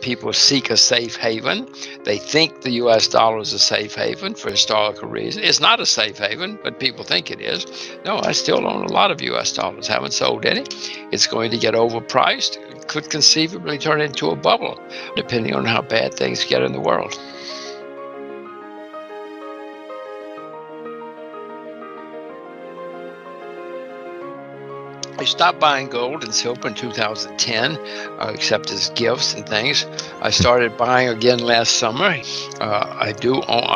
People seek a safe haven. They think the U.S. dollar is a safe haven for historical reasons. It's not a safe haven, but people think it is. No, I still own a lot of U.S. dollars. Haven't sold any. It's going to get overpriced. It could conceivably turn into a bubble, depending on how bad things get in the world. I stopped buying gold and silver in 2010, except as gifts and things. I started buying again last summer. I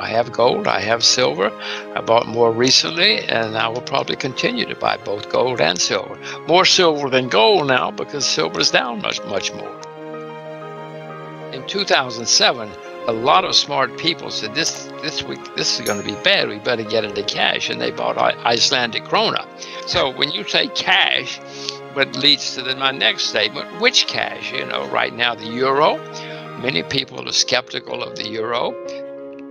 have gold, I have silver. I bought more recently, and I will probably continue to buy both gold and silver. More silver than gold now, because silver is down much more. In 2007, a lot of smart people said, this is going to be bad, we better get into cash, and they bought Icelandic krona. So when you say cash, what leads to my next statement, which cash? You know, right now the euro, many people are skeptical of the euro.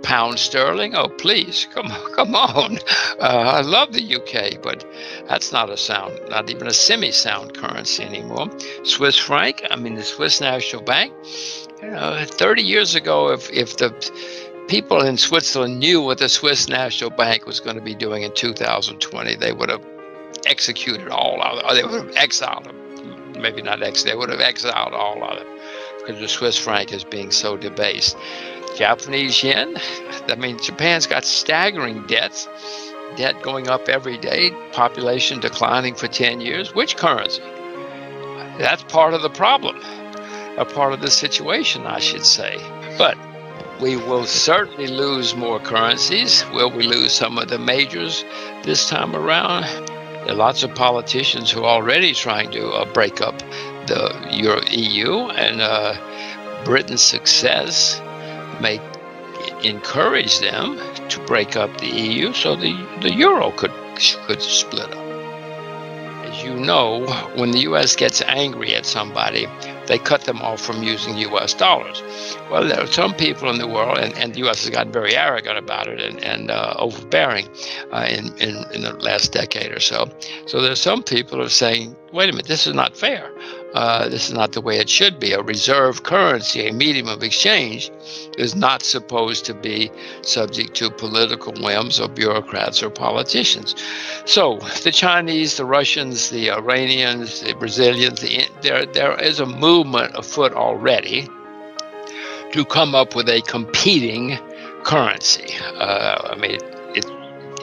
Pound sterling, oh please, come on. I love the UK, but that's not even a semi-sound currency anymore. Swiss franc, I mean the Swiss National Bank, 30 years ago, if the people in Switzerland knew what the Swiss National Bank was going to be doing in 2020, they would have executed all of it, or they would have exiled them. Maybe not they would have exiled all of it, because the Swiss franc is being so debased. Japanese yen, I mean, Japan's got staggering debt going up every day, population declining for 10 years. Which currency? That's part of the problem. A part of the situation, I should say. But we will certainly lose more currencies. Will we lose some of the majors this time around? There are lots of politicians who are already trying to break up the EU, and Britain's success may encourage them to break up the EU, so the euro could split up. As you know, when the U.S. gets angry at somebody, they cut them off from using U.S. dollars. Well, there are some people in the world, and the U.S. has gotten very arrogant about it and overbearing in the last decade or so. So there's some people who are saying, wait a minute, this is not fair. This is not the way it should be. A reserve currency, a medium of exchange, is not supposed to be subject to political whims or bureaucrats or politicians. So the Chinese, the Russians, the Iranians, the Brazilians, there is a movement afoot already to come up with a competing currency. I mean,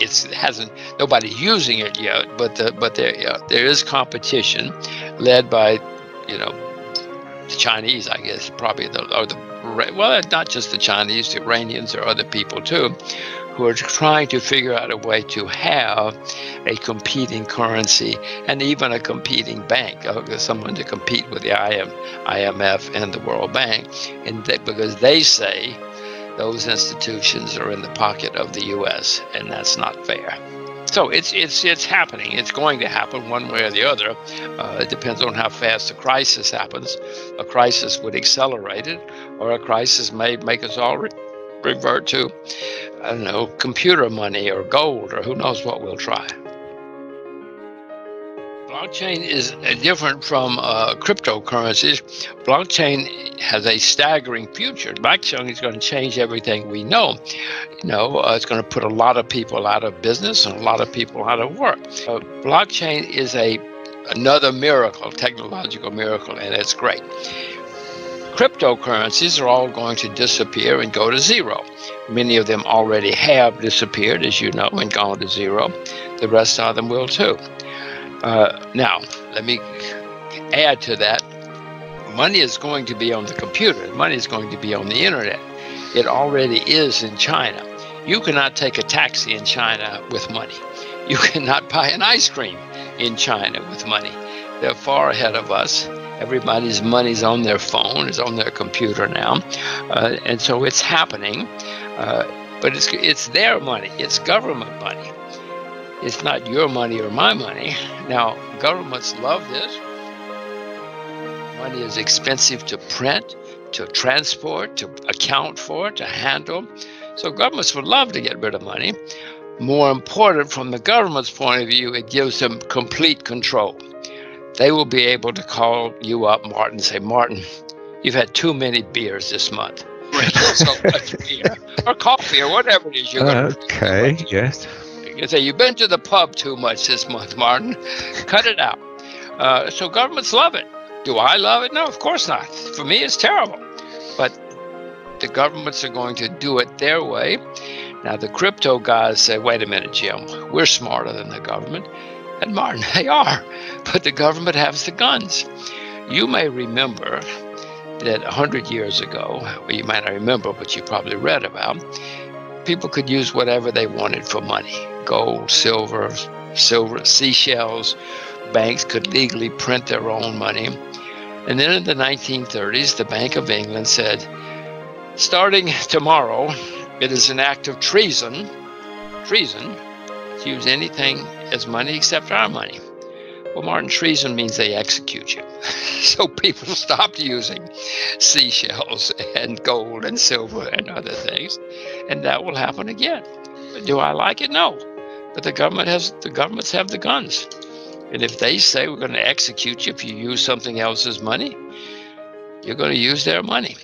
it hasn't, nobody's using it yet, but there is competition led by, the Chinese, I guess, probably, well, not just the Chinese, the Iranians, there are other people too, who are trying to figure out a way to have a competing currency and even a competing bank, someone to compete with the IMF and the World Bank, because they say those institutions are in the pocket of the U.S., and that's not fair. So it's happening. It's going to happen one way or the other. It depends on how fast the crisis happens. A crisis would accelerate it, or a crisis may make us all revert to, I don't know, computer money or gold, or who knows what we'll try. Blockchain is different from cryptocurrencies. Blockchain has a staggering future. Blockchain is going to change everything we know. It's going to put a lot of people out of business and a lot of people out of work. Blockchain is another miracle, technological miracle, and it's great. Cryptocurrencies are all going to disappear and go to zero. Many of them already have disappeared, as you know, and gone to zero. The rest of them will too. Now, let me add to that. Money is going to be on the computer. Money is going to be on the internet. It already is in China. You cannot take a taxi in China with money. You cannot buy an ice cream in China with money. They're far ahead of us. Everybody's money's on their phone, is on their computer now. And so it's happening. But it's their money. It's government money. It's not your money or my money. Now, governments love this. Money is expensive to print, to transport, to account for, to handle. So governments would love to get rid of money. More important, from the government's point of view, it gives them complete control. They will be able to call you up, Martin, and say, Martin, You've had too many beers this month. Drinking so much beer or coffee or whatever it is you're going to drink. Okay, yes. You say, you've been to the pub too much this month, Martin. Cut it out. So governments love it. Do I love it? No, of course not. For me, it's terrible. But the governments are going to do it their way. Now, the crypto guys say, wait a minute, Jim, we're smarter than the government. And Martin, they are. But the government has the guns. You may remember that 100 years ago, well, you might not remember, but you probably read about, people could use whatever they wanted for money. Gold, silver, seashells. Banks could legally print their own money. And then in the 1930s, the Bank of England said, starting tomorrow, it is an act of treason to use anything as money except our money. Well, Martin, treason means they execute you. So people stopped using seashells and gold and silver and other things, and that will happen again. Do I like it? No. But the governments have the guns. And if they say we're going to execute you if you use something else's money, you're going to use their money.